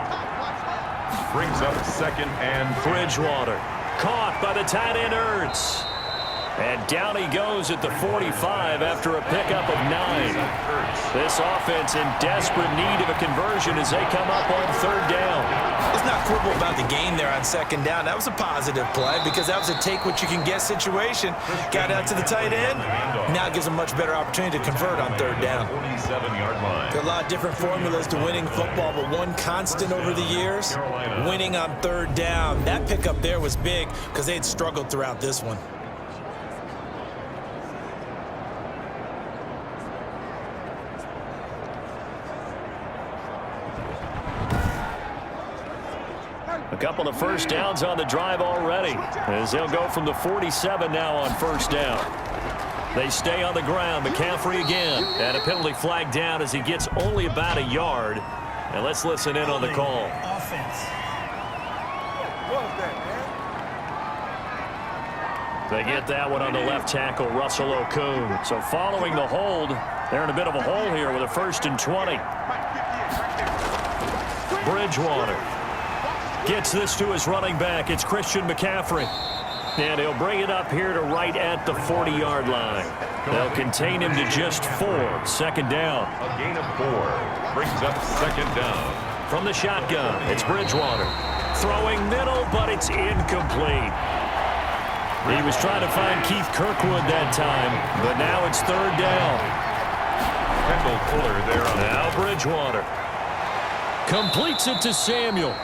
Brings up 2nd and Bridgewater caught by the tight end Ertz. And down he goes at the 45 after a pickup of 9. This offense in desperate need of a conversion as they come up on 3rd down. Let's not quibble about the gain there on 2nd down. That was a positive play because that was a take-what-you-can-get situation. Got out to the tight end. Now it gives a much better opportunity to convert on 3rd down. 47-yard line. There are a lot of different formulas to winning football, but one constant over the years, winning on 3rd down. That pickup there was big because they had struggled throughout this one. A couple of 1st downs on the drive already as they'll go from the 47 now on 1st down. They stay on the ground. McCaffrey again. And a penalty flag down as he gets only about a yard. And let's listen in on the call. They get that one on the left tackle, Russell Okung. So following the hold, they're in a bit of a hole here with a 1st and 20. Bridgewater gets this to his running back. It's Christian McCaffrey. And he'll bring it up here to right at the 40-yard line. They'll contain him to just 4. 2nd down. A gain of 4. Brings up 2nd down. From the shotgun, it's Bridgewater. Throwing middle, but it's incomplete. He was trying to find Keith Kirkwood that time, but now it's 3rd down. Kendall Fuller there on Now Bridgewater completes it to Samuel.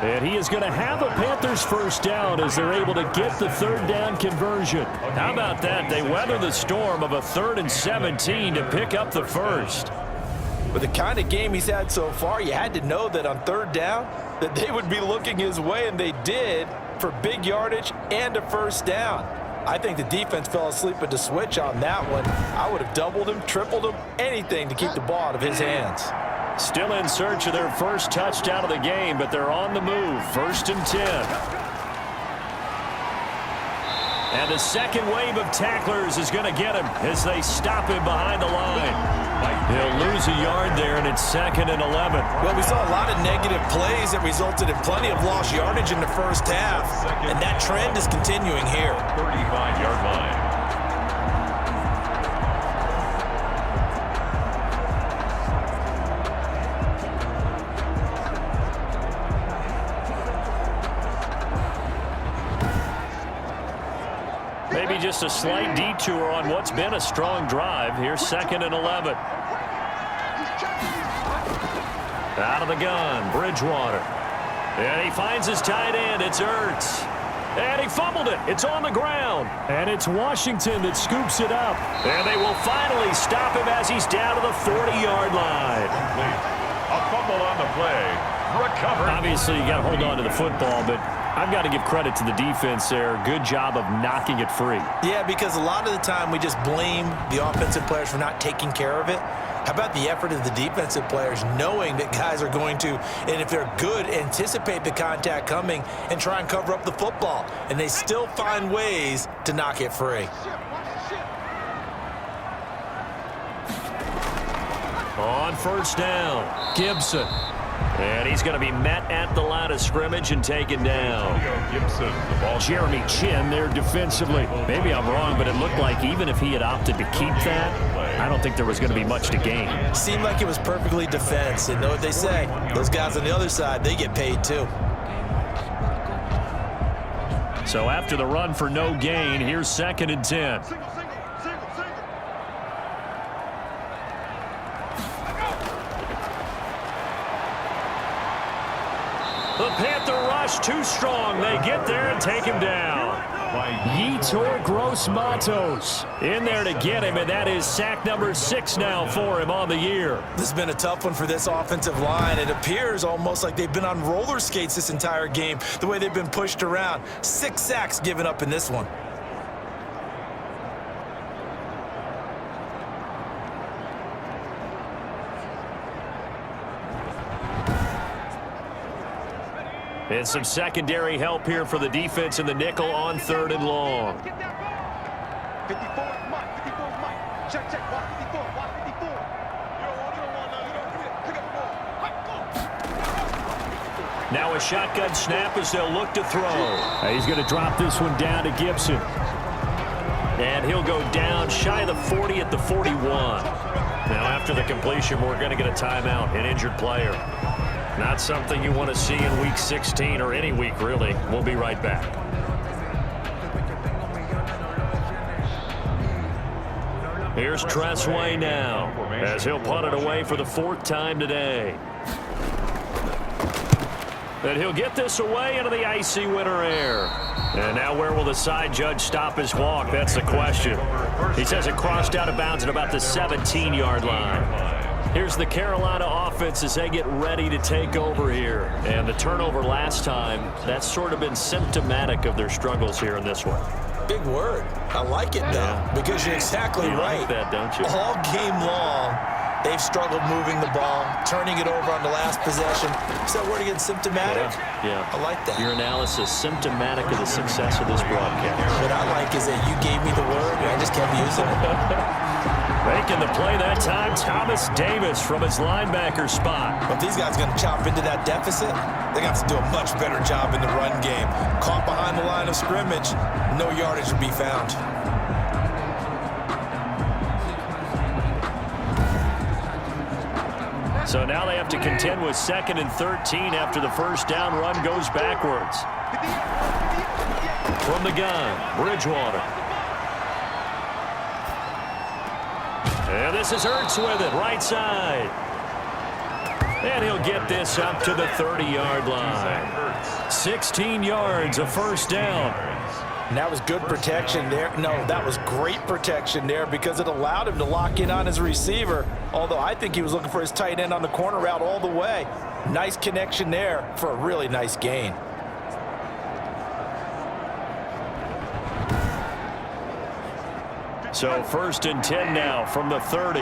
And he is going to have a Panthers 1st down as they're able to get the 3rd down conversion. How about that? They weather the storm of a 3rd and 17 to pick up the 1st. With the kind of game he's had so far, you had to know that on 3rd down that they would be looking his way, and they did, for big yardage and a 1st down. I think the defense fell asleep at the switch on that one. I would have doubled him, tripled him, anything to keep the ball out of his hands. Still in search of their first touchdown of the game, but they're on the move. 1st and 10. And the second wave of tacklers is going to get him as they stop him behind the line. He'll lose a yard there, and it's 2nd and 11. Well, we saw a lot of negative plays that resulted in plenty of lost yardage in the 1st half, and that trend is continuing here. 35-yard line. Maybe just a slight detour on what's been a strong drive. Here's 2nd and 11. Out of the gun, Bridgewater. And he finds his tight end. It's Ertz. And he fumbled it. It's on the ground. And it's Washington that scoops it up. And they will finally stop him as he's down to the 40-yard line. A fumble on the play. Recovered. Obviously, you got to hold on to the football, but I've got to give credit to the defense there. Good job of knocking it free. Yeah, because a lot of the time we just blame the offensive players for not taking care of it. How about the effort of the defensive players knowing that guys are going to, and if they're good, anticipate the contact coming and try and cover up the football. And they still find ways to knock it free. On 1st down, Gibson. And he's going to be met at the line of scrimmage and taken down. Gibson, the ball. Jeremy Chin there defensively. Maybe I'm wrong, but it looked like even if he had opted to keep that, I don't think there was going to be much to gain. Seemed like it was perfectly defense. And know what they say? Those guys on the other side, they get paid too. So after the run for no gain, here's 2nd and 10. The Panther rush too strong. They get there and take him down. Yetur Gross-Matos in there to get him, and that is sack number 6 now for him on the year. This has been a tough one for this offensive line. It appears almost like they've been on roller skates this entire game, the way they've been pushed around. 6 sacks given up in this one. And some secondary help here for the defense in the nickel on 3rd and long. Now a shotgun snap as they'll look to throw. He's going to drop this one down to Gibson. And he'll go down shy of the 40 at the 41. Now after the completion, we're going to get a timeout, an injured player. Not something you want to see in Week 16 or any week, really. We'll be right back. Here's Tressway now, as he'll punt it away for the 4th time today. And he'll get this away into the icy winter air. And now where will the side judge stop his walk? That's the question. He says it crossed out of bounds at about the 17-yard line. Here's the Carolina offense as they get ready to take over here. And the turnover last time, that's sort of been symptomatic of their struggles here in this one. Big word. I like it, though, because you're exactly right. You like that, don't you? All game long, they've struggled moving the ball, turning it over on the last possession. Is that word again, symptomatic? Yeah. I like that. Your analysis, symptomatic of the success of this broadcast. What I like is that you gave me the word, and I just kept using it. Making the play that time, Thomas Davis from his linebacker spot. But these guys are going to chop into that deficit. They got to do a much better job in the run game. Caught behind the line of scrimmage, no yardage would be found. So now they have to contend with 2nd and 13 after the first down run goes backwards. From the gun, Bridgewater. And this is Ertz with it, right side. And he'll get this up to the 30-yard line. 16 yards, a first down. And that was good protection there. No, that was great protection there because it allowed him to lock in on his receiver, although I think he was looking for his tight end on the corner route all the way. Nice connection there for a really nice gain. So 1st and 10 now from the 30.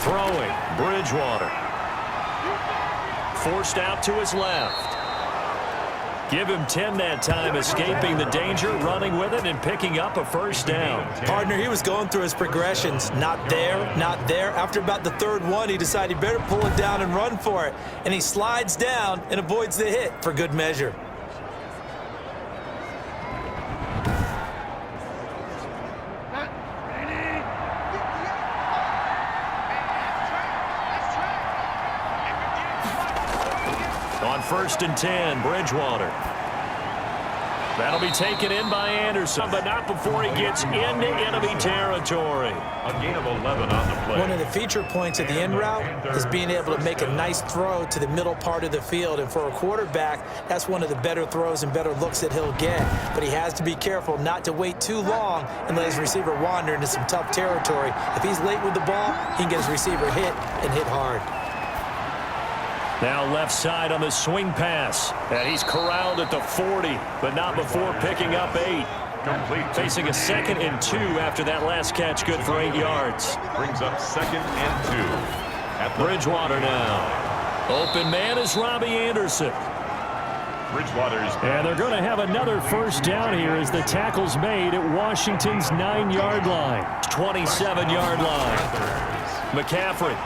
Throwing, Bridgewater. Forced out to his left. Give him 10 that time, escaping the danger, running with it, and picking up a first down. Partner, he was going through his progressions. Not there, not there. After about the 3rd one, he decided he better pull it down and run for it. And he slides down and avoids the hit for good measure. On 1st and 10, Bridgewater. That'll be taken in by Anderson, but not before he gets into enemy territory. A gain of 11 on the play. One of the feature points of the in route is being able to make a nice throw to the middle part of the field. And for a quarterback, that's one of the better throws and better looks that he'll get. But he has to be careful not to wait too long and let his receiver wander into some tough territory. If he's late with the ball, he can get his receiver hit and hit hard. Now left side on the swing pass. And he's corralled at the 40, but not before picking up 8. Complete. Facing a 2nd and 2 after that last catch, good for 8 yards. Brings up 2nd and 2. At Bridgewater now. Open man is Robbie Anderson. Bridgewater's. And they're going to have another first down here as the tackle's made at Washington's 9-yard line. 27-yard line. Mccaffrey.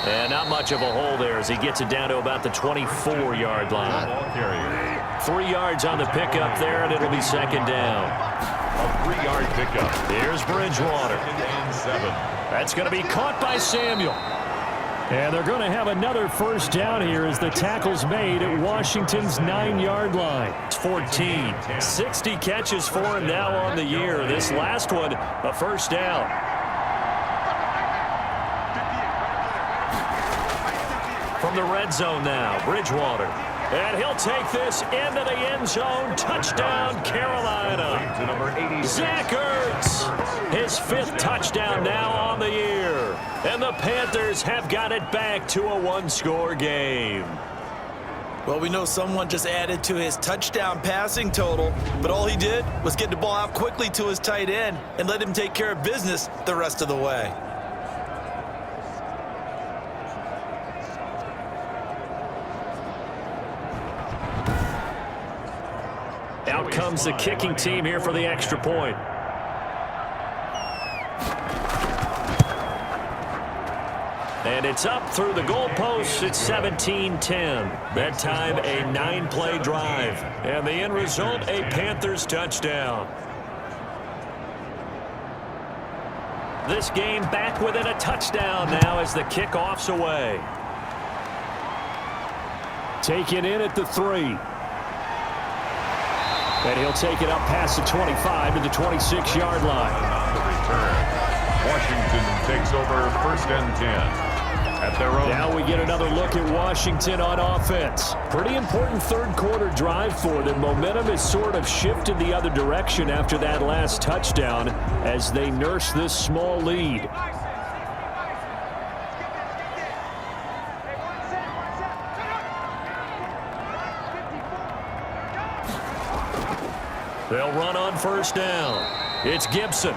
And not much of a hole there as he gets it down to about the 24-yard line. 3 yards on the pickup there, and it'll be 2nd down. A 3-yard pickup. Here's Bridgewater. 2nd and 7. That's going to be caught by Samuel. And they're going to have another first down here as the tackle's made at Washington's 9-yard line. It's 14. 60 catches for him now on the year. This last one, a first down. From from the red zone now. Bridgewater. And he'll take this into the end zone. Touchdown, Carolina. Zach Ertz, his 5th touchdown now on the year. And the Panthers have got it back to a one-score game. Well, we know someone just added to his touchdown passing total, but all he did was get the ball out quickly to his tight end and let him take care of business the rest of the way. Out comes the kicking team here for the extra point. And it's up through the goalposts. It's 17-10. That time, a 9-play drive. And the end result, a Panthers touchdown. This game back within a touchdown now as the kickoff's away. Taken in at the 3. And he'll take it up past the 25 to the 26-yard line. Washington takes over 1st and 10. At their own. Now we get another look at Washington on offense. Pretty important third-quarter drive for them. Momentum has sort of shifted the other direction after that last touchdown as they nurse this small lead. They'll run on 1st down. It's Gibson.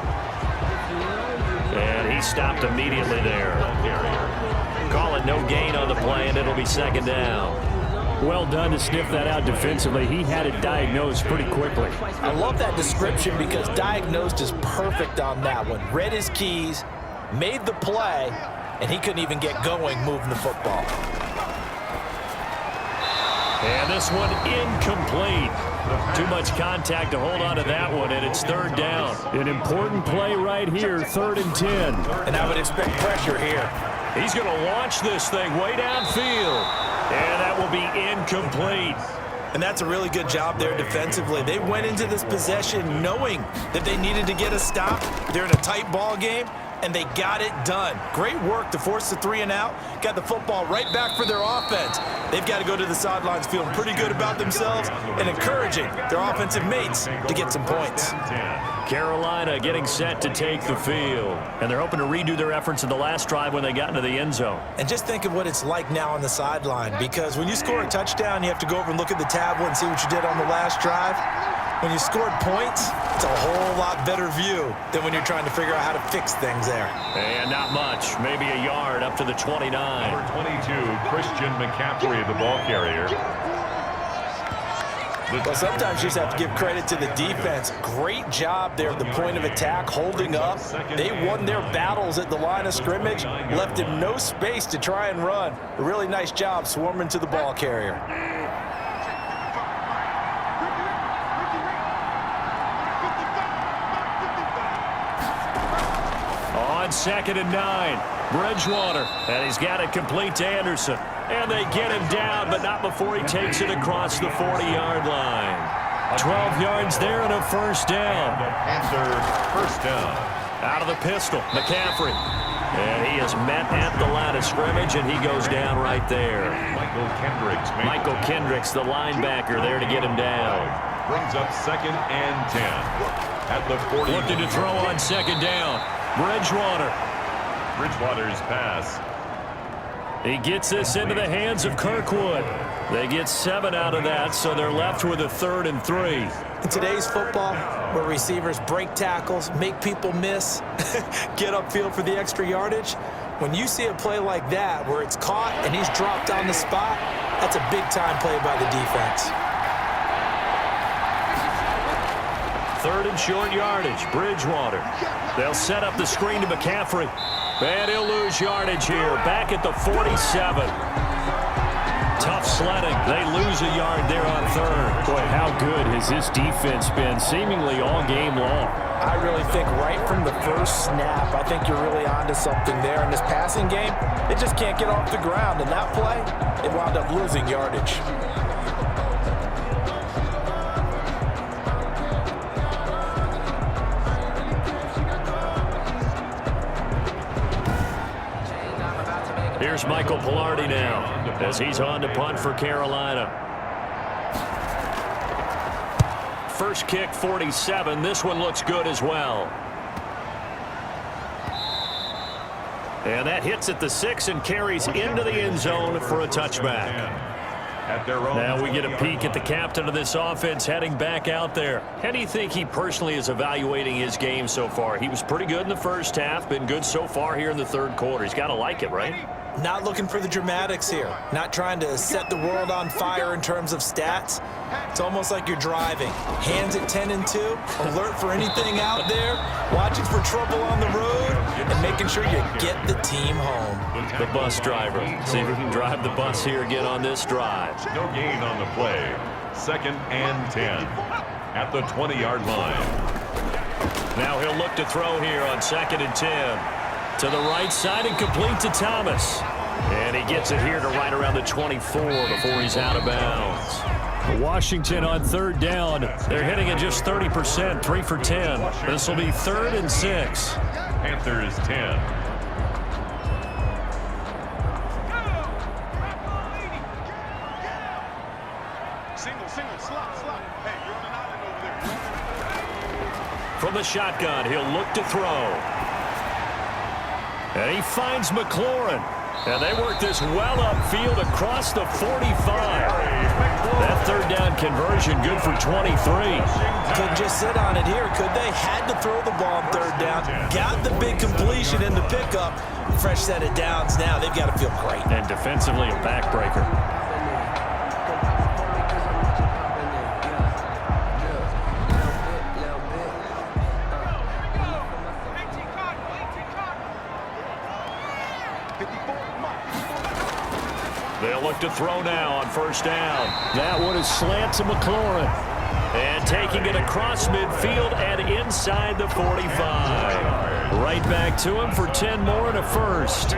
And he stopped immediately there. Call it no gain on the play, and it'll be 2nd down. Well done to sniff that out defensively. He had it diagnosed pretty quickly. I love that description because diagnosed is perfect on that one. Read his keys, made the play, and he couldn't even get going moving the football. And this one incomplete. Too much contact to hold on to that one, and it's 3rd down. An important play right here, 3rd and 10. And I would expect pressure here. He's going to launch this thing way downfield. And that will be incomplete. And that's a really good job there defensively. They went into this possession knowing that they needed to get a stop. They're in a tight ball game, and they got it done. Great work to force the 3 and out. Got the football right back for their offense. They've got to go to the sidelines feeling pretty good about themselves and encouraging their offensive mates to get some points. Carolina getting set to take the field. And they're hoping to redo their efforts in the last drive when they got into the end zone. And just think of what it's like now on the sideline, because when you score a touchdown, you have to go over and look at the tablet and see what you did on the last drive. When you scored points, it's a whole lot better view than when you're trying to figure out how to fix things there. And not much, maybe a yard up to the 29. Number 22, Christian McCaffrey, the ball carrier. Well, sometimes you just have to give credit to the defense. Great job there at the point of attack, holding up. They won their battles at the line of scrimmage, left him no space to try and run. A really nice job swarming to the ball carrier. On 2nd and 9, Bridgewater, and he's got it complete to Anderson. And they get him down, but not before he takes it across the 40-yard line. 12 yards there and a 1st down. Panther 1st down. Out of the pistol, Mccaffrey. And he is met at the line of scrimmage, and he goes down right there. Michael Kendricks, the linebacker, there to get him down. Brings up 2nd and 10. At the 40. Looking to throw on 2nd down. Bridgewater. Bridgewater's pass. He gets this into the hands of Kirkwood. They get 7 out of that, so they're left with a 3rd and 3. In today's football, where receivers break tackles, make people miss, get upfield for the extra yardage, when you see a play like that where it's caught and he's dropped on the spot, that's a big-time play by the defense. 3rd and short yardage, Bridgewater. They'll set up the screen to McCaffrey. And he'll lose yardage here, back at the 47. Tough sledding. They lose a yard there on 3rd. Boy, how good has this defense been seemingly all game long? I really think right from the first snap, I think you're really onto something there. In this passing game, it just can't get off the ground. And that play, it wound up losing yardage. Here's Michael Pilardi now as he's on to punt for Carolina. First kick, 47. This one looks good as well. And that hits at the 6 and carries into the end zone for a touchback. Now we get a peek at the captain of this offense heading back out there. How do you think he personally is evaluating his game so far? He was pretty good in the first half, been good so far here in the third quarter. He's got to like it, right? Not looking for the dramatics here. Not trying to set the world on fire in terms of stats. It's almost like you're driving. Hands at 10 and 2, alert for anything out there, watching for trouble on the road, and making sure you get the team home. The bus driver. See if we can drive the bus here again on this drive. No gain on the play. 2nd and 10 at the 20-yard line. Now he'll look to throw here on 2nd and 10. To the right side and complete to Thomas. And he gets it here to right around the 24 before he's out of bounds. Washington on 3rd down. They're hitting at just 30%, 3 for 10. This will be 3rd and 6. Panthers 10. From the shotgun, he'll look to throw. And he finds McLaurin. And they work this well upfield across the 45. That 3rd down conversion good for 23. Couldn't just sit on it here, could they? Had to throw the ball on 3rd down. Got the big completion in the pickup. Fresh set of downs now. They've got to feel great. And defensively, a backbreaker. They'll look to throw now on 1st down. That one is slant to McLaurin. And taking it across midfield and inside the 45. Right back to him for 10 more and a first.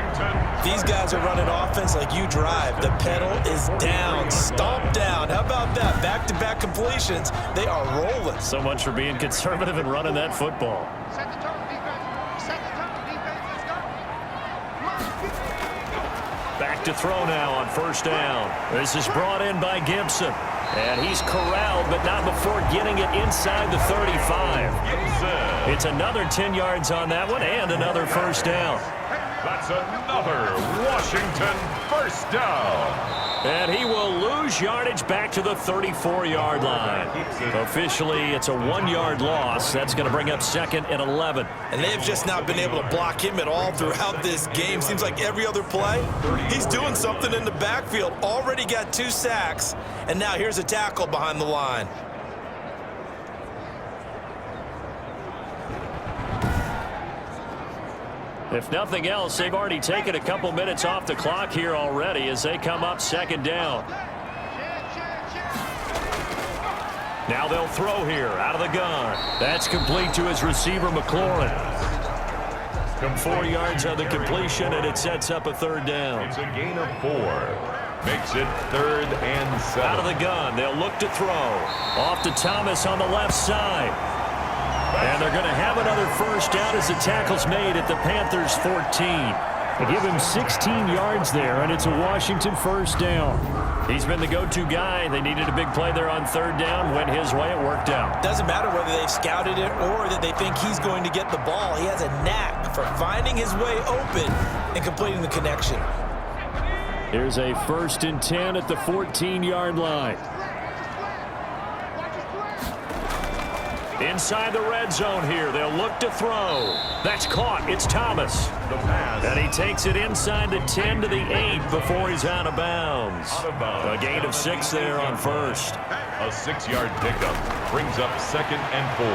These guys are running offense like you drive. The pedal is down, stomped down. How about that? Back-to-back completions. They are rolling. So much for being conservative and running that football. Back to throw now on 1st down. This is brought in by Gibson. And he's corralled, but not before getting it inside the 35. It's another 10 yards on that one and another 1st down. That's another Washington 1st down. And he will lose yardage back to the 34-yard line. Officially, it's a 1-yard loss. That's going to bring up 2nd and 11. And they've just not been able to block him at all throughout this game. Seems like every other play, he's doing something in the backfield. Already got 2 sacks, and now here's a tackle behind the line. If nothing else, they've already taken a couple minutes off the clock here already as they come up 2nd down. Now they'll throw here out of the gun. That's complete to his receiver, McLaurin. 4 yards on the completion, and it sets up a 3rd down. It's a gain of 4. Makes it 3rd and 7. Out of the gun, they'll look to throw. Off to Thomas on the left side. And they're going to have another 1st down as the tackle's made at the Panthers' 14. They give him 16 yards there, and it's a Washington 1st down. He's been the go-to guy. They needed a big play there on 3rd down. Went his way. It worked out. Doesn't matter whether they've scouted it or that they think he's going to get the ball. He has a knack for finding his way open and completing the connection. Here's a 1st and 10 at the 14-yard line. Inside the red zone here. They'll look to throw. That's caught. It's Thomas. And he takes it inside the 10 to the 8 before he's out of bounds. A gain of 6 there on 1st. A 6-yard pickup brings up 2nd and 4.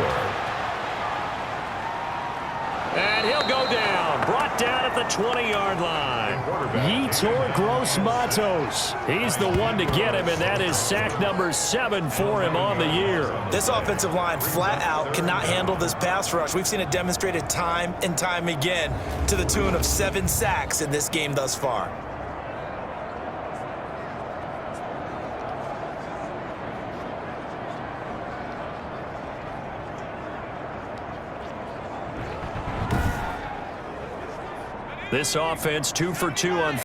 And he'll go down. Brought down at the 20-yard line. Yetur Gross-Matos. He's the one to get him, and that is sack number 7 for him on the year. This offensive line flat out cannot handle this pass rush. We've seen it demonstrated time and time again to the tune of 7 sacks in this game thus far. This offense 2 for 2 on